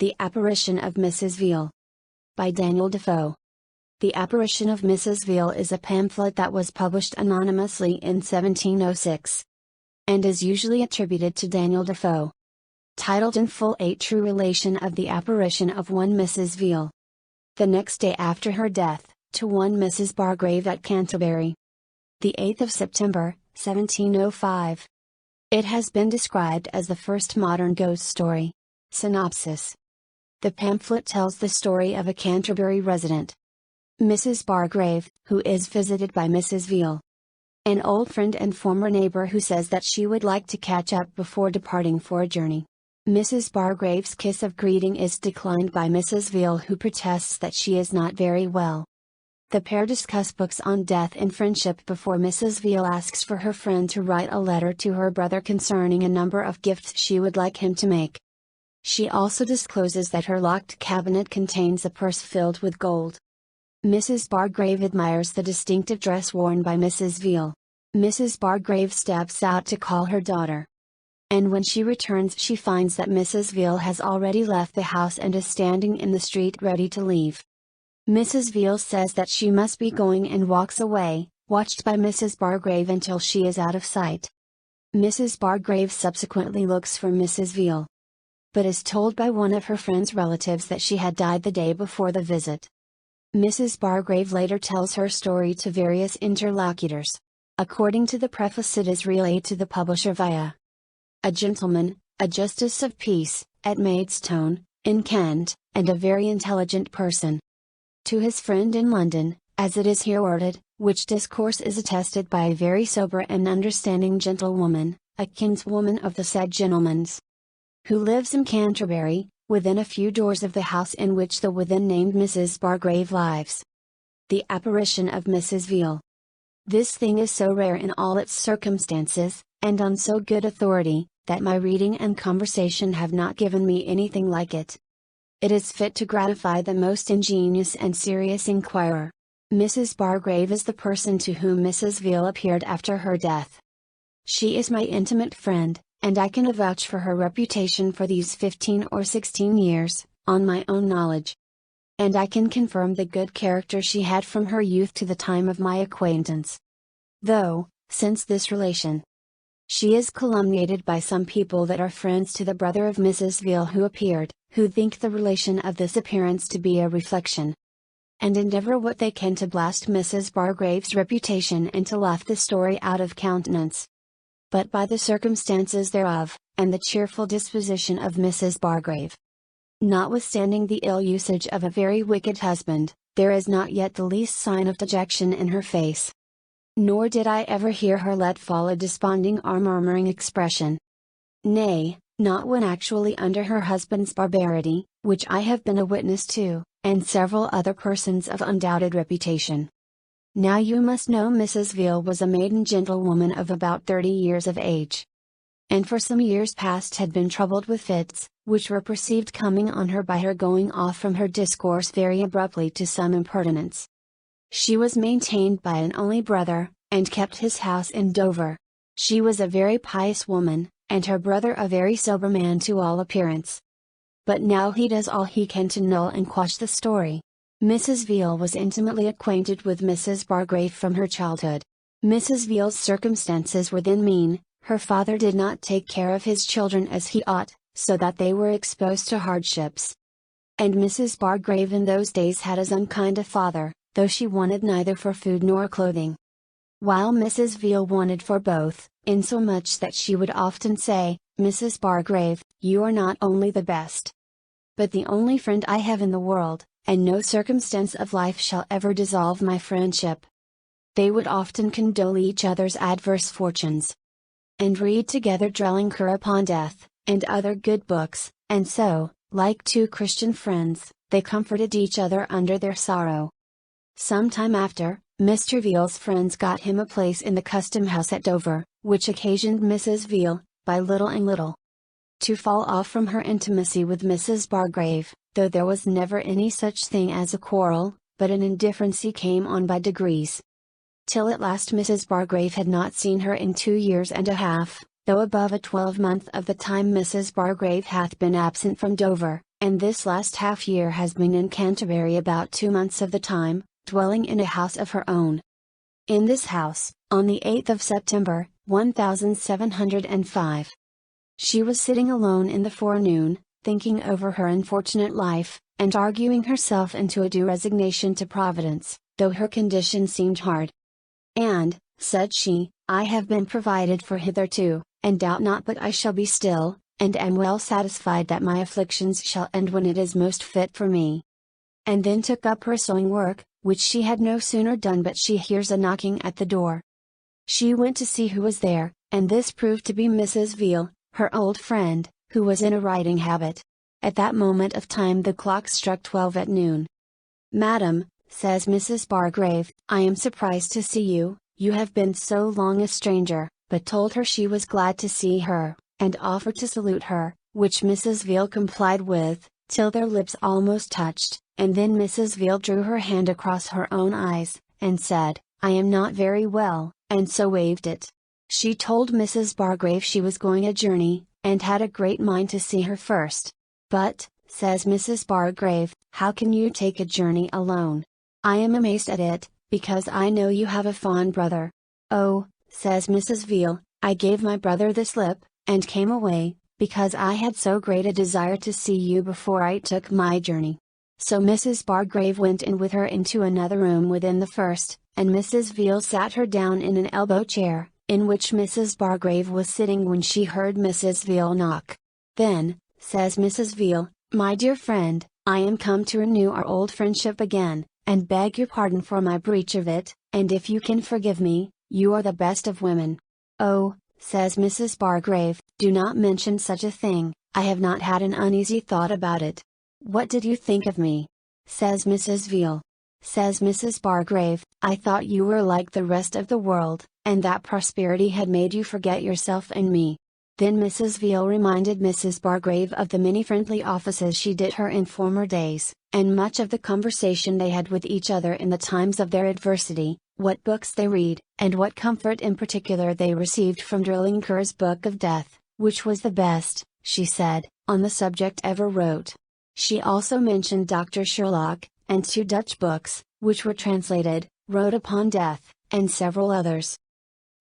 The Apparition of Mrs. Veal. By Daniel Defoe. The Apparition of Mrs. Veal is a pamphlet that was published anonymously in 1706. And is usually attributed to Daniel Defoe. Titled in full A True Relation of the Apparition of one Mrs. Veal. The next day after her death, to one Mrs. Bargrave at Canterbury. The 8th of September, 1705. It has been described as the first modern ghost story. Synopsis. The pamphlet tells the story of a Canterbury resident, Mrs. Bargrave, who is visited by Mrs. Veal, an old friend and former neighbor who says that she would like to catch up before departing for a journey. Mrs. Bargrave's kiss of greeting is declined by Mrs. Veal, who protests that she is not very well. The pair discuss books on death and friendship before Mrs. Veal asks for her friend to write a letter to her brother concerning a number of gifts she would like him to make. She also discloses that her locked cabinet contains a purse filled with gold. Mrs. Bargrave admires the distinctive dress worn by Mrs. Veal. Mrs. Bargrave steps out to call her daughter. And when she returns, she finds that Mrs. Veal has already left the house and is standing in the street ready to leave. Mrs. Veal says that she must be going and walks away, watched by Mrs. Bargrave until she is out of sight. Mrs. Bargrave subsequently looks for Mrs. Veal, but is told by one of her friend's relatives that she had died the day before the visit. Mrs. Bargrave later tells her story to various interlocutors. According to the preface, it is relayed to the publisher via a gentleman, a justice of peace, at Maidstone, in Kent, and a very intelligent person. To his friend in London, as it is here worded, which discourse is attested by a very sober and understanding gentlewoman, a kinswoman of the said gentleman's, who lives in Canterbury, within a few doors of the house in which the within named Mrs. Bargrave lives. The Apparition of Mrs. Veal. This thing is so rare in all its circumstances, and on so good authority, that my reading and conversation have not given me anything like it. It is fit to gratify the most ingenious and serious inquirer. Mrs. Bargrave is the person to whom Mrs. Veal appeared after her death. She is my intimate friend, and I can vouch for her reputation for these 15 or 16 years, on my own knowledge. And I can confirm the good character she had from her youth to the time of my acquaintance. Though, since this relation, she is calumniated by some people that are friends to the brother of Mrs. Veal who appeared, who think the relation of this appearance to be a reflection, and endeavor what they can to blast Mrs. Bargrave's reputation and to laugh the story out of countenance. But by the circumstances thereof, and the cheerful disposition of Mrs. Bargrave, notwithstanding the ill usage of a very wicked husband, there is not yet the least sign of dejection in her face. Nor did I ever hear her let fall a desponding or murmuring expression. Nay, not when actually under her husband's barbarity, which I have been a witness to, and several other persons of undoubted reputation. Now you must know Mrs. Veal was a maiden gentlewoman of about 30 years of age, and for some years past had been troubled with fits, which were perceived coming on her by her going off from her discourse very abruptly to some impertinence. She was maintained by an only brother, and kept his house in Dover. She was a very pious woman, and her brother a very sober man to all appearance. But now he does all he can to null and quash the story. Mrs. Veal was intimately acquainted with Mrs. Bargrave from her childhood. Mrs. Veal's circumstances were then mean, her father did not take care of his children as he ought, so that they were exposed to hardships. And Mrs. Bargrave in those days had as unkind a father, though she wanted neither for food nor clothing, while Mrs. Veal wanted for both, insomuch that she would often say, "Mrs. Bargrave, you are not only the best, but the only friend I have in the world, and no circumstance of life shall ever dissolve my friendship." They would often condole each other's adverse fortunes, and read together Dwelling upon Death, and other good books, and so, like two Christian friends, they comforted each other under their sorrow. Some time after, Mr. Veal's friends got him a place in the custom house at Dover, which occasioned Mrs. Veal, by little and little, to fall off from her intimacy with Mrs. Bargrave, though there was never any such thing as a quarrel, but an indifferency came on by degrees, till at last Mrs. Bargrave had not seen her in 2 years and a half, though above a 12-month of the time Mrs. Bargrave hath been absent from Dover, and this last half year has been in Canterbury about 2 months of the time, dwelling in a house of her own. In this house, on the 8th of September, 1705. She was sitting alone in the forenoon, thinking over her unfortunate life, and arguing herself into a due resignation to Providence, though her condition seemed hard. And, said she, I have been provided for hitherto, and doubt not but I shall be still, and am well satisfied that my afflictions shall end when it is most fit for me. And then took up her sewing work, which she had no sooner done but she hears a knocking at the door. She went to see who was there, and this proved to be Mrs. Veal, her old friend, who was in a riding habit. At that moment of time the clock struck 12 at noon. Madam, says Mrs. Bargrave, I am surprised to see you, you have been so long a stranger, but told her she was glad to see her, and offered to salute her, which Mrs. Veal complied with, till their lips almost touched, and then Mrs. Veal drew her hand across her own eyes, and said, I am not very well, and so waved it. She told Mrs. Bargrave she was going a journey, and had a great mind to see her first. But, says Mrs. Bargrave, how can you take a journey alone? I am amazed at it, because I know you have a fond brother. Oh, says Mrs. Veal, I gave my brother the slip, and came away, because I had so great a desire to see you before I took my journey. So Mrs. Bargrave went in with her into another room within the first, and Mrs. Veal sat her down in an elbow chair, in which Mrs. Bargrave was sitting when she heard Mrs. Veal knock. Then, says Mrs. Veal, my dear friend, I am come to renew our old friendship again, and beg your pardon for my breach of it, and if you can forgive me, you are the best of women. Oh, says Mrs. Bargrave, do not mention such a thing, I have not had an uneasy thought about it. What did you think of me? Says Mrs. Veal. Says Mrs. Bargrave, I thought you were like the rest of the world, and that prosperity had made you forget yourself and me. Then Mrs. Veal reminded Mrs. Bargrave of the many friendly offices she did her in former days, and much of the conversation they had with each other in the times of their adversity, what books they read, and what comfort in particular they received from Drillingker's Book of Death, which was the best, she said, on the subject ever wrote. She also mentioned Dr. Sherlock, and 2 Dutch books, which were translated, wrote upon death, and several others.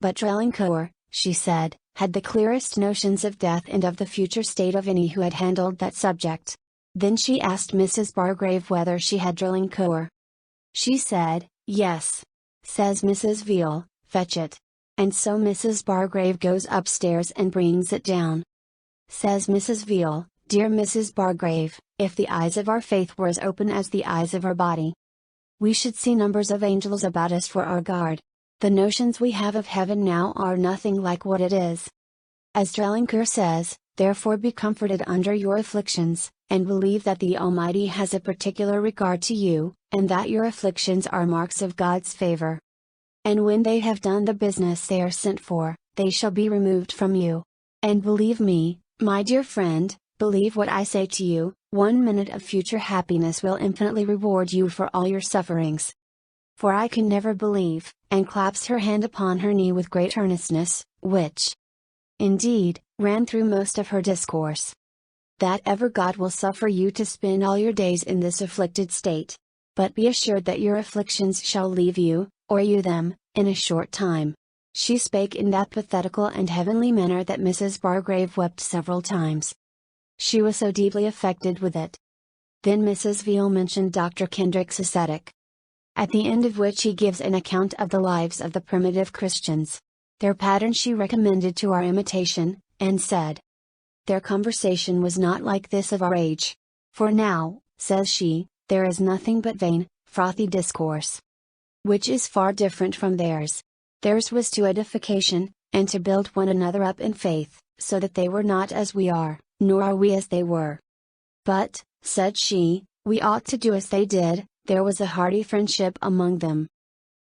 But Drillingker, she said, had the clearest notions of death and of the future state of any who had handled that subject. Then she asked Mrs. Bargrave whether she had Drillingker. She said, yes. Says Mrs. Veal, fetch it. And so Mrs. Bargrave goes upstairs and brings it down. Says Mrs. Veal, dear Mrs. Bargrave, if the eyes of our faith were as open as the eyes of our body, we should see numbers of angels about us for our guard. The notions we have of heaven now are nothing like what it is. As Drillingker says, therefore be comforted under your afflictions, and believe that the Almighty has a particular regard to you, and that your afflictions are marks of God's favor. And when they have done the business they are sent for, they shall be removed from you. And believe me, my dear friend, believe what I say to you, 1 minute of future happiness will infinitely reward you for all your sufferings. For I can never believe, and claps her hand upon her knee with great earnestness, which, indeed, ran through most of her discourse, that ever God will suffer you to spend all your days in this afflicted state. But be assured that your afflictions shall leave you, or you them, in a short time. She spake in that pathetical and heavenly manner that Mrs. Bargrave wept several times. She was so deeply affected with it. Then Mrs. Veal mentioned Dr. Kendrick's ascetic, at the end of which he gives an account of the lives of the primitive Christians. Their pattern she recommended to our imitation, and said, their conversation was not like this of our age. For now, says she, there is nothing but vain, frothy discourse, which is far different from theirs. Theirs was to edification, and to build one another up in faith, so that they were not as we are, nor are we as they were. But, said she, we ought to do as they did, there was a hearty friendship among them.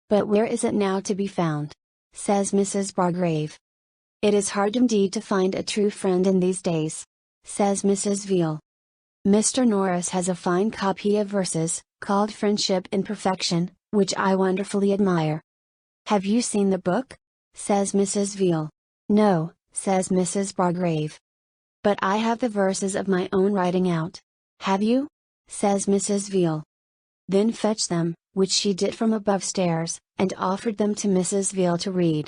But where is it now to be found? Says Mrs. Bargrave. It is hard indeed to find a true friend in these days. Says Mrs. Veal. Mr. Norris has a fine copy of verses, called Friendship in Perfection, which I wonderfully admire. Have you seen the book? Says Mrs. Veal. No, says Mrs. Bargrave. But I have the verses of my own writing out. "Have you?" says Mrs. Veal. "Then fetch them," which she did from above stairs, and offered them to Mrs. Veal to read.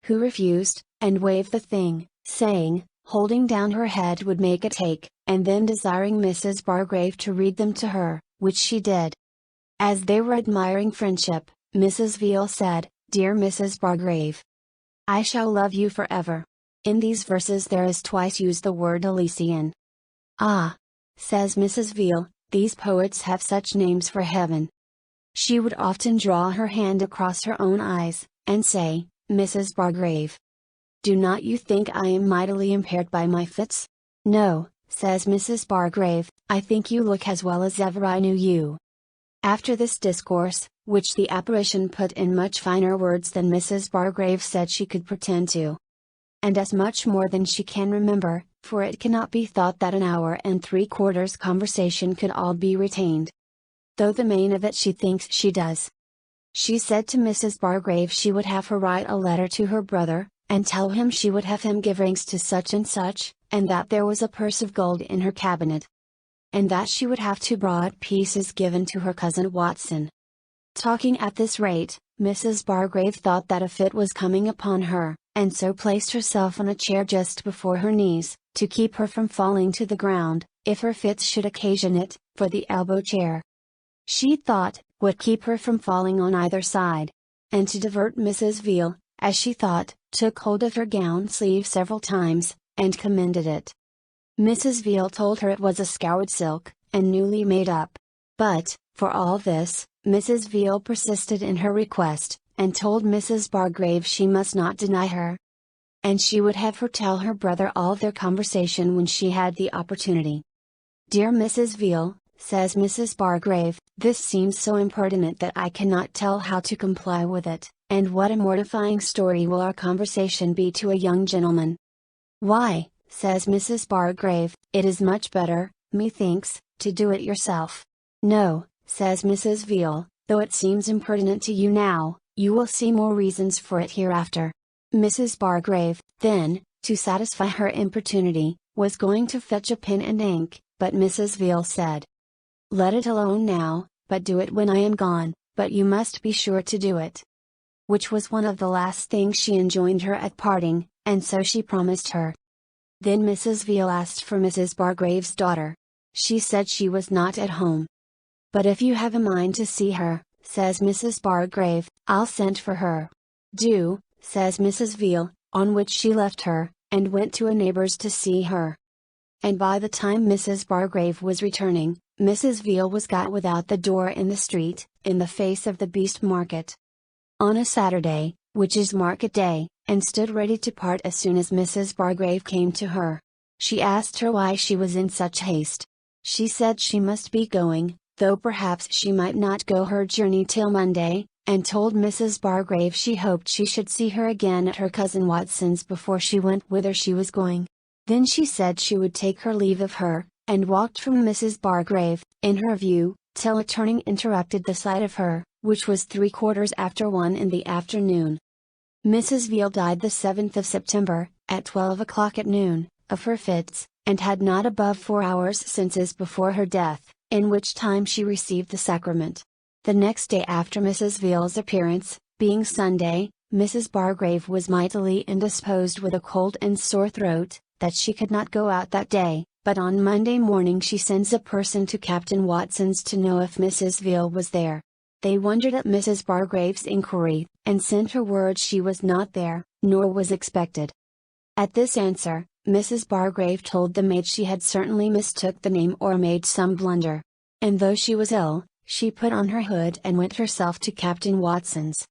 Who refused, and waved the thing, saying, holding down her head would make it ache, and then desiring Mrs. Bargrave to read them to her, which she did. As they were admiring friendship, Mrs. Veal said, "Dear Mrs. Bargrave, I shall love you forever." In these verses there is twice used the word Elysian. "Ah," says Mrs. Veal, "these poets have such names for heaven." She would often draw her hand across her own eyes, and say, "Mrs. Bargrave, do not you think I am mightily impaired by my fits?" "No," says Mrs. Bargrave, "I think you look as well as ever I knew you." After this discourse, which the apparition put in much finer words than Mrs. Bargrave said she could pretend to, and as much more than she can remember, for it cannot be thought that an hour and 3/4 conversation could all be retained, though the main of it she thinks she does. She said to Mrs. Bargrave she would have her write a letter to her brother, and tell him she would have him give rings to such, and that there was a purse of gold in her cabinet, and that she would have 2 broad pieces given to her cousin Watson. Talking at this rate, Mrs. Bargrave thought that a fit was coming upon her, and so placed herself on a chair just before her knees, to keep her from falling to the ground, if her fits should occasion it, for the elbow chair, she thought, would keep her from falling on either side. And to divert Mrs. Veal, as she thought, took hold of her gown sleeve several times, and commended it. Mrs. Veal told her it was a scoured silk, and newly made up. But, for all this, Mrs. Veal persisted in her request, and told Mrs. Bargrave she must not deny her, and she would have her tell her brother all their conversation when she had the opportunity. "Dear Mrs. Veal," says Mrs. Bargrave, "this seems so impertinent that I cannot tell how to comply with it, and what a mortifying story will our conversation be to a young gentleman." "Why," says Mrs. Bargrave, "it is much better, methinks, to do it yourself." "No," says Mrs. Veal, "though it seems impertinent to you now, you will see more reasons for it hereafter." Mrs. Bargrave, then, to satisfy her importunity, was going to fetch a pen and ink, but Mrs. Veal said, "Let it alone now, but do it when I am gone, but you must be sure to do it." Which was one of the last things she enjoined her at parting, and so she promised her. Then Mrs. Veal asked for Mrs. Bargrave's daughter. She said she was not at home. "But if you have a mind to see her," says Mrs. Bargrave, "I'll send for her." "Do," says Mrs. Veal, on which she left her, and went to a neighbor's to see her. And by the time Mrs. Bargrave was returning, Mrs. Veal was got without the door in the street, in the face of the beast market, on a Saturday, which is market day, and stood ready to part as soon as Mrs. Bargrave came to her. She asked her why she was in such haste. She said she must be going, though perhaps she might not go her journey till Monday, and told Mrs. Bargrave she hoped she should see her again at her cousin Watson's before she went whither she was going. Then she said she would take her leave of her, and walked from Mrs. Bargrave, in her view, till a turning interrupted the sight of her, which was 1:75 in the afternoon. Mrs. Veal died the 7th of September, at 12 o'clock at noon, of her fits, and had not above 4 hours since before her death, in which time she received the sacrament. The next day after Mrs. Veal's appearance, being Sunday, Mrs. Bargrave was mightily indisposed with a cold and sore throat, that she could not go out that day, but on Monday morning she sends a person to Captain Watson's to know if Mrs. Veal was there. They wondered at Mrs. Bargrave's inquiry, and sent her word she was not there, nor was expected. At this answer, Mrs. Bargrave told the maid she had certainly mistook the name or made some blunder. And though she was ill, she put on her hood and went herself to Captain Watson's,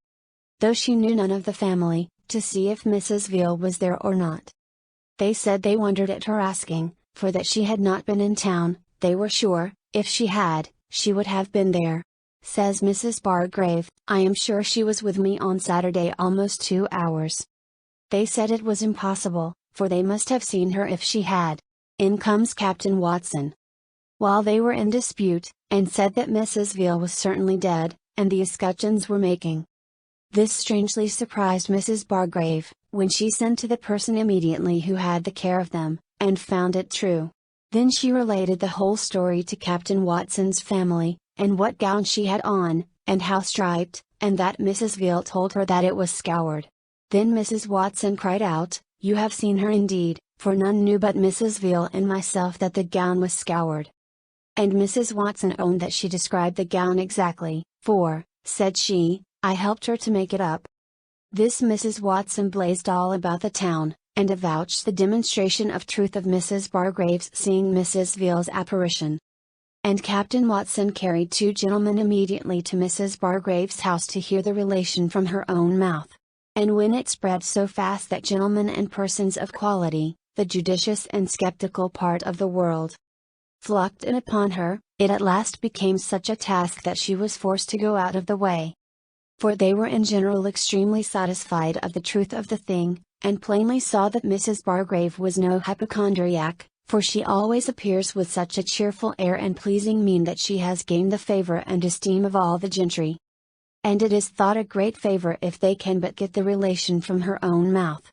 though she knew none of the family, to see if Mrs. Veal was there or not. They said they wondered at her asking, for that she had not been in town. They were sure, if she had, she would have been there. Says Mrs. Bargrave, "I am sure she was with me on Saturday almost 2 hours." They said it was impossible, for they must have seen her if she had. In comes Captain Watson, while they were in dispute, and said that Mrs. Veal was certainly dead, and the escutcheons were making. This strangely surprised Mrs. Bargrave, when she sent to the person immediately who had the care of them, and found it true. Then she related the whole story to Captain Watson's family, and what gown she had on, and how striped, and that Mrs. Veal told her that it was scoured. Then Mrs. Watson cried out, "You have seen her indeed, for none knew but Mrs. Veal and myself that the gown was scoured." And Mrs. Watson owned that she described the gown exactly, "for," said she, "I helped her to make it up." This Mrs. Watson blazed all about the town, and avouched the demonstration of truth of Mrs. Bargrave's seeing Mrs. Veal's apparition. And Captain Watson carried 2 gentlemen immediately to Mrs. Bargrave's house to hear the relation from her own mouth. And when it spread so fast that gentlemen and persons of quality, the judicious and skeptical part of the world, flocked in upon her, it at last became such a task that she was forced to go out of the way. For they were in general extremely satisfied of the truth of the thing, and plainly saw that Mrs. Bargrave was no hypochondriac, for she always appears with such a cheerful air and pleasing mien that she has gained the favour and esteem of all the gentry. And it is thought a great favour if they can but get the relation from her own mouth.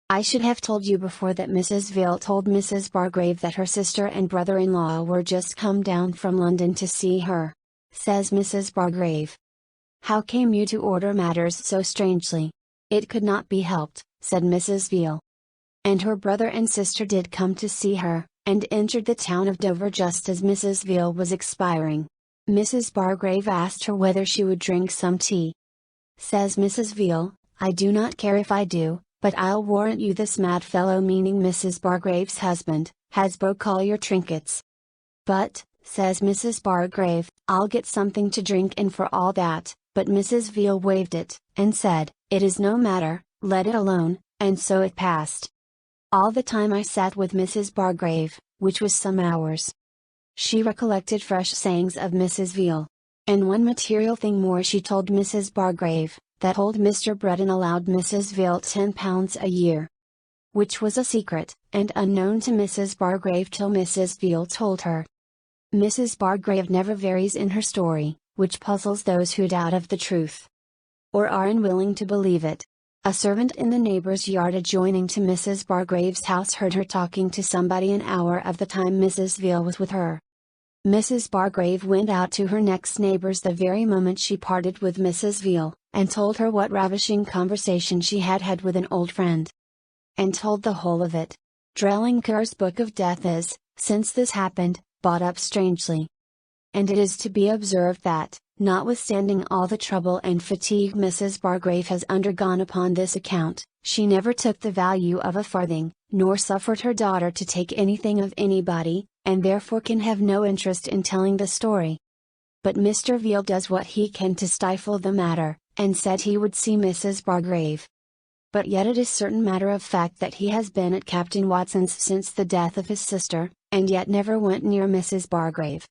I should have told you before that Mrs. Veal told Mrs. Bargrave that her sister and brother-in-law were just come down from London to see her. Says Mrs. Bargrave, "How came you to order matters so strangely?" "It could not be helped," said Mrs. Veal. "And her brother and sister did come to see her, and entered the town of Dover just as Mrs. Veal was expiring. Mrs. Bargrave asked her whether she would drink some tea. Says Mrs. Veal, 'I do not care if I do, but I'll warrant you this mad fellow,' meaning Mrs. Bargrave's husband, 'has broke all your trinkets.' 'But,' says Mrs. Bargrave, 'I'll get something to drink in for all that,' but Mrs. Veal waved it, and said, 'It is no matter, let it alone,' and so it passed. All the time I sat with Mrs. Bargrave, which was some hours. She recollected fresh sayings of Mrs. Veal. And one material thing more she told Mrs. Bargrave, that old Mr. Breton allowed Mrs. Veal £10 a year. Which was a secret, and unknown to Mrs. Bargrave till Mrs. Veal told her. Mrs. Bargrave never varies in her story, which puzzles those who doubt of the truth, or are unwilling to believe it. A servant in the neighbor's yard adjoining to Mrs. Bargrave's house heard her talking to somebody an hour of the time Mrs. Veal was with her. Mrs. Bargrave went out to her next neighbor's the very moment she parted with Mrs. Veal, and told her what ravishing conversation she had had with an old friend. And told the whole of it. Drellinger's Book of Death is, since this happened, bought up strangely. And it is to be observed that, notwithstanding all the trouble and fatigue Mrs. Bargrave has undergone upon this account, she never took the value of a farthing, nor suffered her daughter to take anything of anybody, and therefore can have no interest in telling the story. But Mr. Veal does what he can to stifle the matter, and said he would see Mrs. Bargrave. But yet it is certain matter of fact that he has been at Captain Watson's since the death of his sister, and yet never went near Mrs. Bargrave.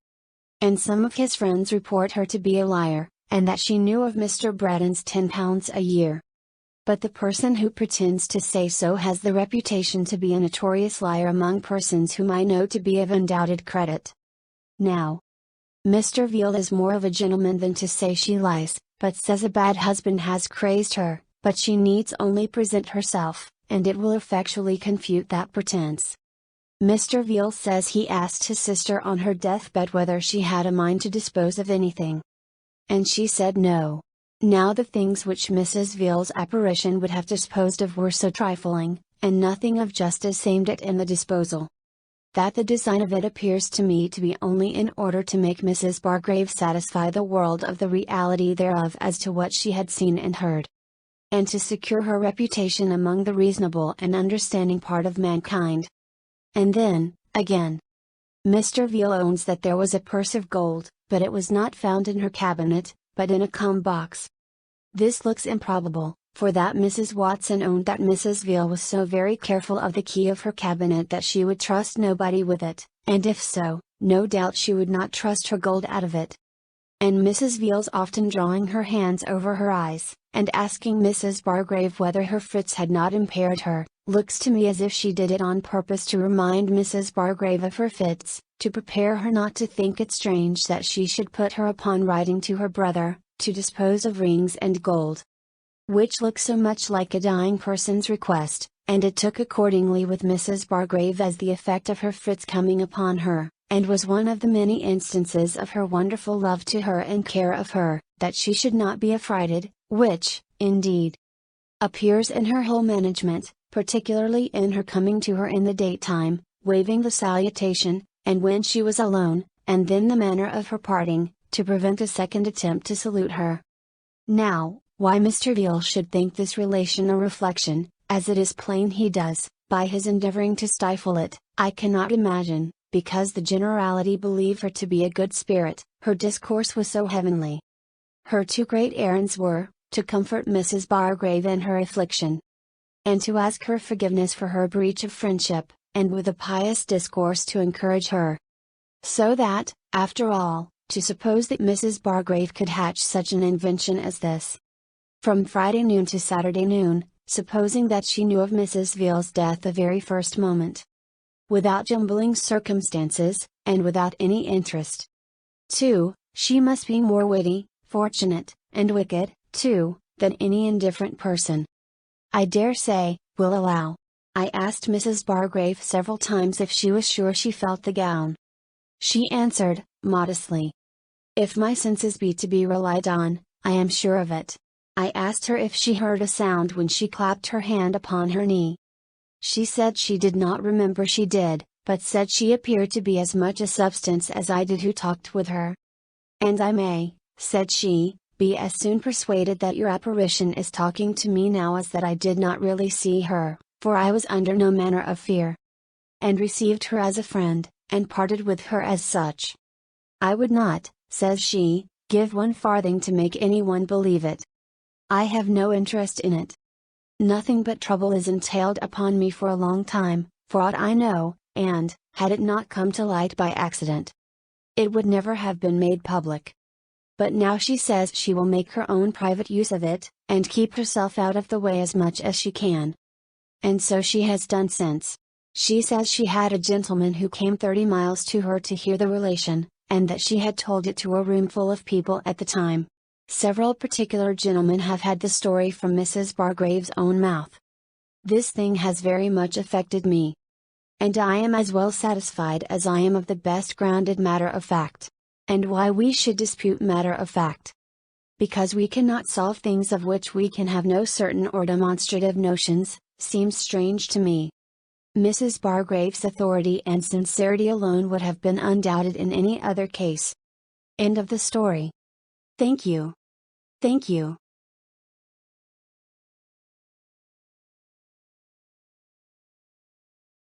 And some of his friends report her to be a liar, and that she knew of Mr. Breton's £10 a year. But the person who pretends to say so has the reputation to be a notorious liar among persons whom I know to be of undoubted credit. Now, Mr. Veal is more of a gentleman than to say she lies, but says a bad husband has crazed her, but she needs only present herself, and it will effectually confute that pretence. Mr. Veal says he asked his sister on her deathbed whether she had a mind to dispose of anything. And she said no. Now the things which Mrs. Veal's apparition would have disposed of were so trifling, and nothing of justice aimed at in the disposal, that the design of it appears to me to be only in order to make Mrs. Bargrave satisfy the world of the reality thereof as to what she had seen and heard, and to secure her reputation among the reasonable and understanding part of mankind. And then, again, Mr. Veal owns that there was a purse of gold, but it was not found in her cabinet, but in a comb box. This looks improbable, for that Mrs. Watson owned that Mrs. Veal was so very careful of the key of her cabinet that she would trust nobody with it, and if so, no doubt she would not trust her gold out of it. And Mrs. Veal's often drawing her hands over her eyes, and asking Mrs. Bargrave whether her fits had not impaired her, looks to me as if she did it on purpose to remind Mrs. Bargrave of her fits, to prepare her not to think it strange that she should put her upon writing to her brother, to dispose of rings and gold. Which looks so much like a dying person's request, and it took accordingly with Mrs. Bargrave as the effect of her fits coming upon her, and was one of the many instances of her wonderful love to her and care of her, that she should not be affrighted, which, indeed, appears in her whole management, particularly in her coming to her in the daytime, waving the salutation, and when she was alone, and then the manner of her parting, to prevent a second attempt to salute her. Now, why Mr. Veal should think this relation a reflection, as it is plain he does, by his endeavoring to stifle it, I cannot imagine, because the generality believe her to be a good spirit. Her discourse was so heavenly. Her two great errands were, to comfort Mrs. Bargrave in her affliction, and to ask her forgiveness for her breach of friendship, and with a pious discourse to encourage her. So that, after all, to suppose that Mrs. Bargrave could hatch such an invention as this, from Friday noon to Saturday noon, supposing that she knew of Mrs. Veal's death the very first moment, without jumbling circumstances, and without any interest. 2. She must be more witty, fortunate, and wicked, too, than any indifferent person. I dare say, will allow. I asked Mrs. Bargrave several times if she was sure she felt the gown. She answered, modestly, "If my senses be to be relied on, I am sure of it." I asked her if she heard a sound when she clapped her hand upon her knee. She said she did not remember she did, but said she appeared to be as much a substance as I did who talked with her. "And I may," said she, "be as soon persuaded that your apparition is talking to me now as that I did not really see her, for I was under no manner of fear, and received her as a friend, and parted with her as such. I would not," says she, "give 1 farthing to make any one believe it. I have no interest in it. Nothing but trouble is entailed upon me for a long time, for aught I know, and, had it not come to light by accident, it would never have been made public. But now she says she will make her own private use of it, and keep herself out of the way as much as she can. And so she has done since. She says she had a gentleman who came 30 miles to her to hear the relation, and that she had told it to a room full of people at the time. Several particular gentlemen have had the story from Mrs. Bargrave's own mouth. This thing has very much affected me, and I am as well satisfied as I am of the best grounded matter of fact. And why we should dispute matter of fact? Because we cannot solve things of which we can have no certain or demonstrative notions, seems strange to me. Mrs. Bargrave's authority and sincerity alone would have been undoubted in any other case. End of the story. Thank you. Thank you.